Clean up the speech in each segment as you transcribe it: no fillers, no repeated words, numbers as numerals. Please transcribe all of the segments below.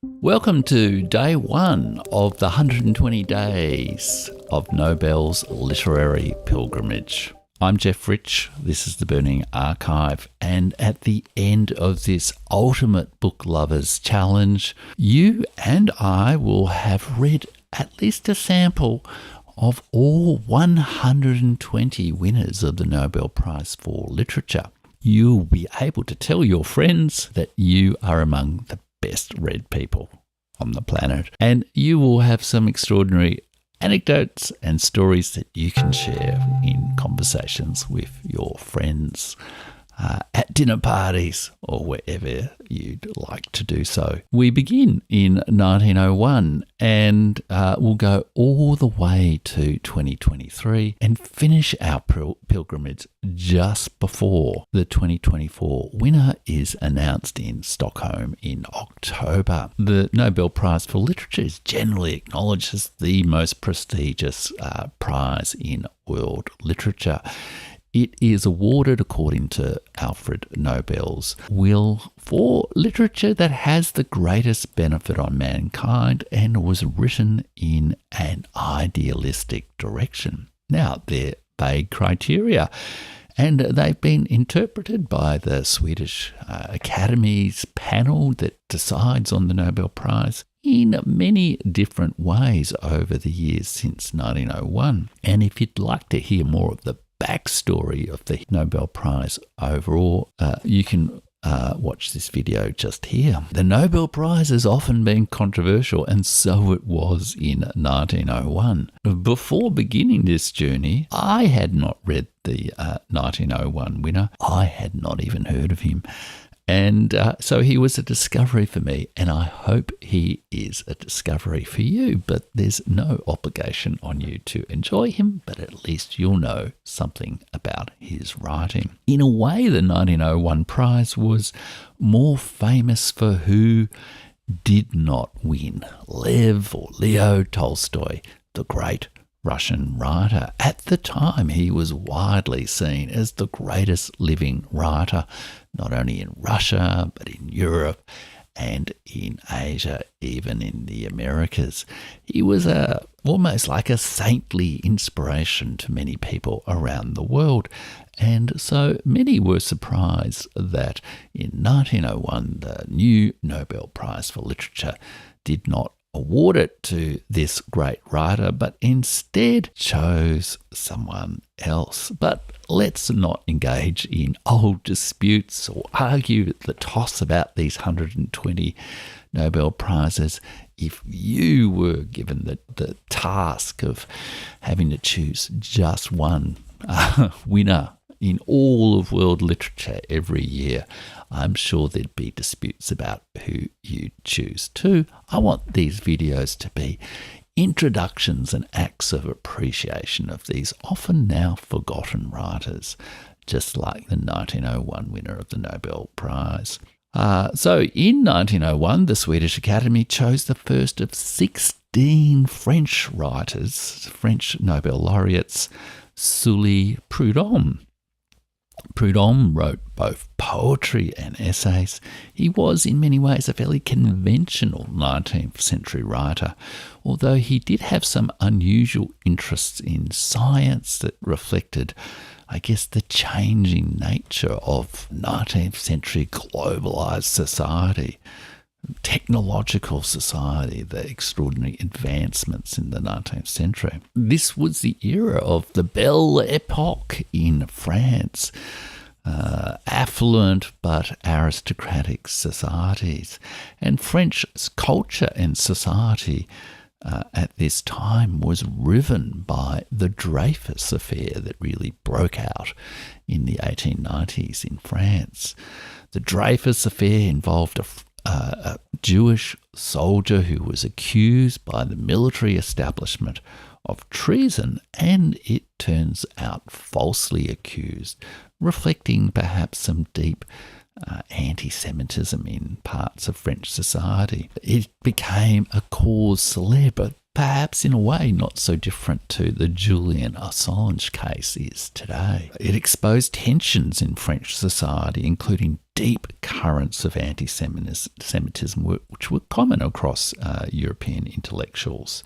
Welcome to day one of the 120 days of Nobel's literary pilgrimage. I'm Jeff Rich, this is the Burning Archive, and at the end of this ultimate book lovers challenge, you and I will have read at least a sample of all 120 winners of the Nobel Prize for Literature. You'll be able to tell your friends that you are among the best read people on the planet, and you will have some extraordinary anecdotes and stories that you can share in conversations with your friends at dinner parties or wherever you'd like to do so. We begin in 1901 and we'll go all the way to 2023 and finish our pilgrimage just before the 2024 winner is announced in Stockholm in October. The Nobel Prize for Literature is generally acknowledged as the most prestigious prize in world literature. It is awarded according to Alfred Nobel's will for literature that has the greatest benefit on mankind and was written in an idealistic direction. Now, they're vague criteria, and they've been interpreted by the Swedish Academy's panel that decides on the Nobel Prize in many different ways over the years since 1901. And if you'd like to hear more of the backstory of the Nobel Prize overall, you can watch this video just here. The Nobel Prize has often been controversial, and so it was in 1901. Before beginning this journey, I had not read the 1901 winner. I had not even heard of him. And so he was a discovery for me, and I hope he is a discovery for you. But there's no obligation on you to enjoy him, but at least you'll know something about his writing. In a way, the 1901 prize was more famous for who did not win. Lev or Leo Tolstoy, the great Russian writer. At the time, he was widely seen as the greatest living writer, not only in Russia, but in Europe and in Asia, even in the Americas. He was almost like a saintly inspiration to many people around the world. And so many were surprised that in 1901, the new Nobel Prize for Literature did not award it to this great writer, but instead chose someone else. But let's not engage in old disputes or argue the toss about these 120 Nobel Prizes. If you were given the task of having to choose just one winner in all of world literature every year, I'm sure there'd be disputes about who you'd choose too. I want these videos to be introductions and acts of appreciation of these often now forgotten writers, just like the 1901 winner of the Nobel Prize. So in 1901, the Swedish Academy chose the first of 16 French writers, French Nobel laureates, Sully Prudhomme. Prudhomme wrote both poetry and essays. He was in many ways a fairly conventional 19th century writer, although he did have some unusual interests in science that reflected, I guess, the changing nature of 19th century globalized society, technological society, the extraordinary advancements in the 19th century. This was the era of the Belle Epoque in France, affluent but aristocratic societies. And French culture and society at this time was riven by the Dreyfus affair that really broke out in the 1890s in France. The Dreyfus affair involved a Jewish soldier who was accused by the military establishment of treason, and it turns out falsely accused, reflecting perhaps some deep anti-Semitism in parts of French society. It became a cause célèbre, perhaps in a way not so different to the Julian Assange case is today. It exposed tensions in French society, including deep currents of anti-Semitism, which were common across European intellectuals.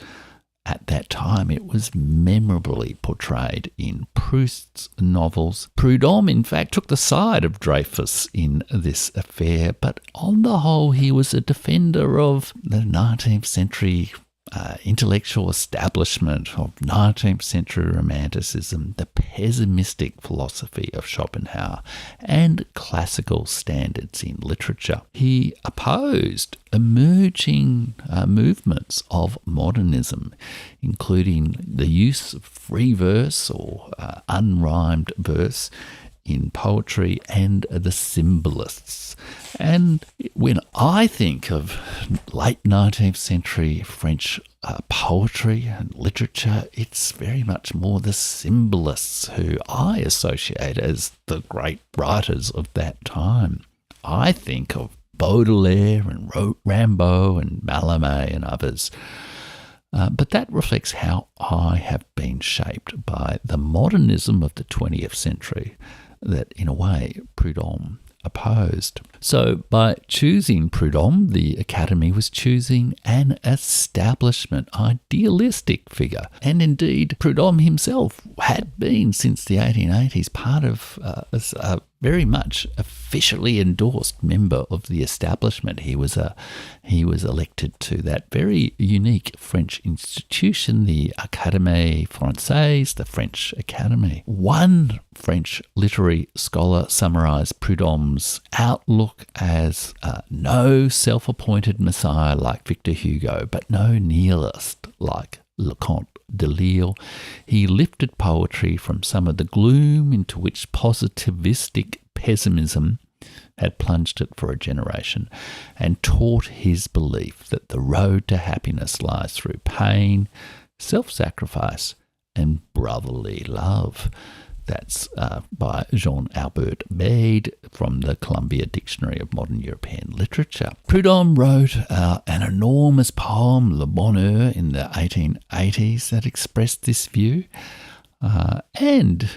At that time, it was memorably portrayed in Proust's novels. Prudhomme, in fact, took the side of Dreyfus in this affair, but on the whole, he was a defender of the 19th century intellectual establishment, of 19th century romanticism, the pessimistic philosophy of Schopenhauer, and classical standards in literature. He opposed emerging movements of modernism, including the use of free verse or unrhymed verse in poetry and the symbolists. And when I think of late 19th century French poetry and literature, it's very much more the symbolists who I associate as the great writers of that time. I think of Baudelaire and Rimbaud and Mallarmé and others. But that reflects how I have been shaped by the modernism of the 20th century that, in a way, Prudhomme opposed. So by choosing Prudhomme, the Academy was choosing an establishment, idealistic figure. And indeed, Prudhomme himself had been, since the 1880s, part of a very much officially endorsed member of the establishment. He was elected to that very unique French institution, the Académie Française, the French Academy. One French literary scholar summarised Prudhomme's outlook as no self-appointed messiah like Victor Hugo, but no nihilist like Leconte de Lisle. He lifted poetry from some of the gloom into which positivistic pessimism had plunged it for a generation, and taught his belief that the road to happiness lies through pain, self-sacrifice, and brotherly love. That's by Jean-Albert Bade from the Columbia Dictionary of Modern European Literature. Prudhomme wrote an enormous poem, Le Bonheur, in the 1880s that expressed this view and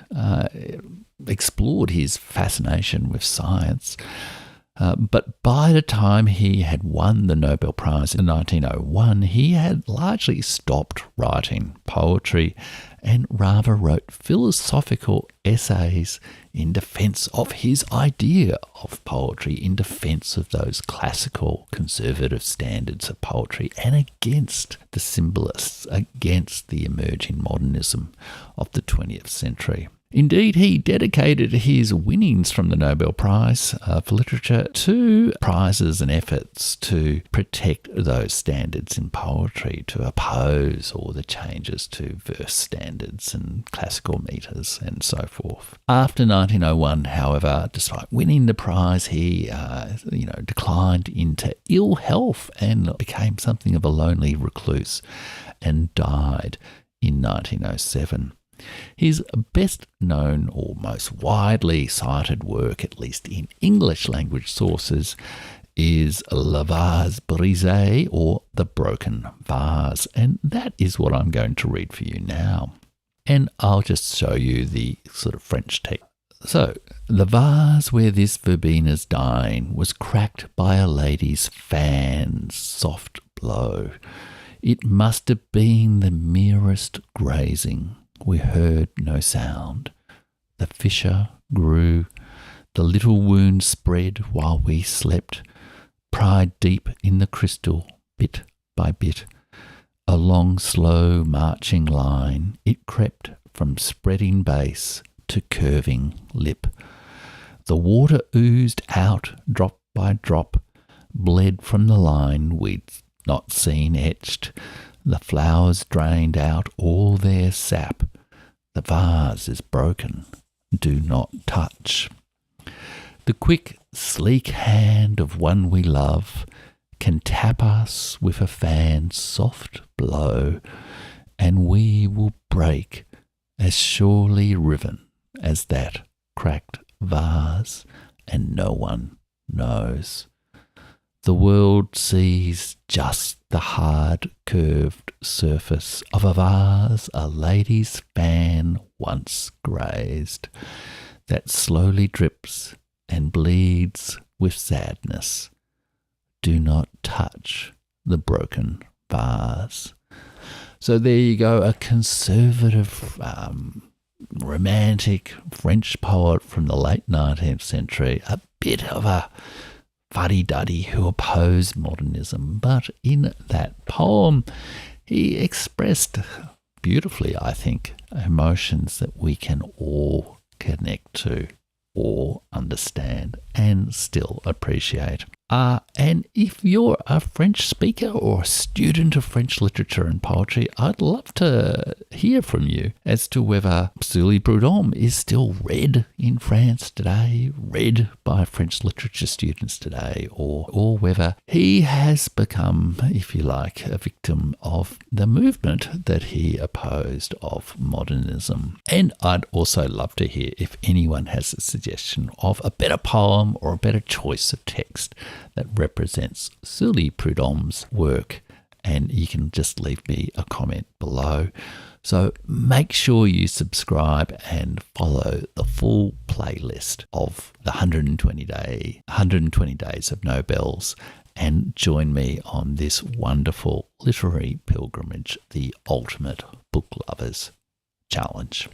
explored his fascination with science. But by the time he had won the Nobel Prize in 1901, he had largely stopped writing poetry and rather wrote philosophical essays in defence of his idea of poetry, in defence of those classical conservative standards of poetry, and against the symbolists, against the emerging modernism of the 20th century. Indeed, he dedicated his winnings from the Nobel Prize for Literature to prizes and efforts to protect those standards in poetry, to oppose all the changes to verse standards and classical metres and so forth. After 1901, however, despite winning the prize, he declined into ill health and became something of a lonely recluse and died in 1907. His best known or most widely cited work, at least in English language sources, is Le Vase Brisé, or The Broken Vase, and that is what I'm going to read for you now. And I'll just show you the sort of French text. So, the vase where this Verbena's dying was cracked by a lady's fan's soft blow. It must have been the merest grazing. We heard no sound. The fissure grew. The little wound spread while we slept, pried deep in the crystal, bit by bit. A long, slow marching line, it crept from spreading base to curving lip. The water oozed out drop by drop, bled from the line we'd not seen etched. The flowers drained out all their sap. The vase is broken. Do not touch. The quick, sleek hand of one we love can tap us with a fan's soft blow, and we will break as surely riven as that cracked vase, and no one knows. The world sees just the hard, curved surface of a vase a lady's fan once grazed, that slowly drips and bleeds with sadness. Do not touch the broken vase. So there you go, a conservative, romantic French poet from the late 19th century, a bit of a fuddy-duddy who opposed modernism, but in that poem he expressed beautifully, I think, emotions that we can all connect to or understand and still appreciate. And if you're a French speaker or a student of French literature and poetry, I'd love to hear from you as to whether Sully Prudhomme is still read in France today, read by French literature students today, or whether he has become, if you like, a victim of the movement that he opposed of modernism. And I'd also love to hear if anyone has a suggestion of a better poem or a better choice of text that represents Sully Prudhomme's work, and you can just leave me a comment below. So make sure you subscribe and follow the full playlist of the 120 days of Nobels, and join me on this wonderful literary pilgrimage, the ultimate book lovers challenge.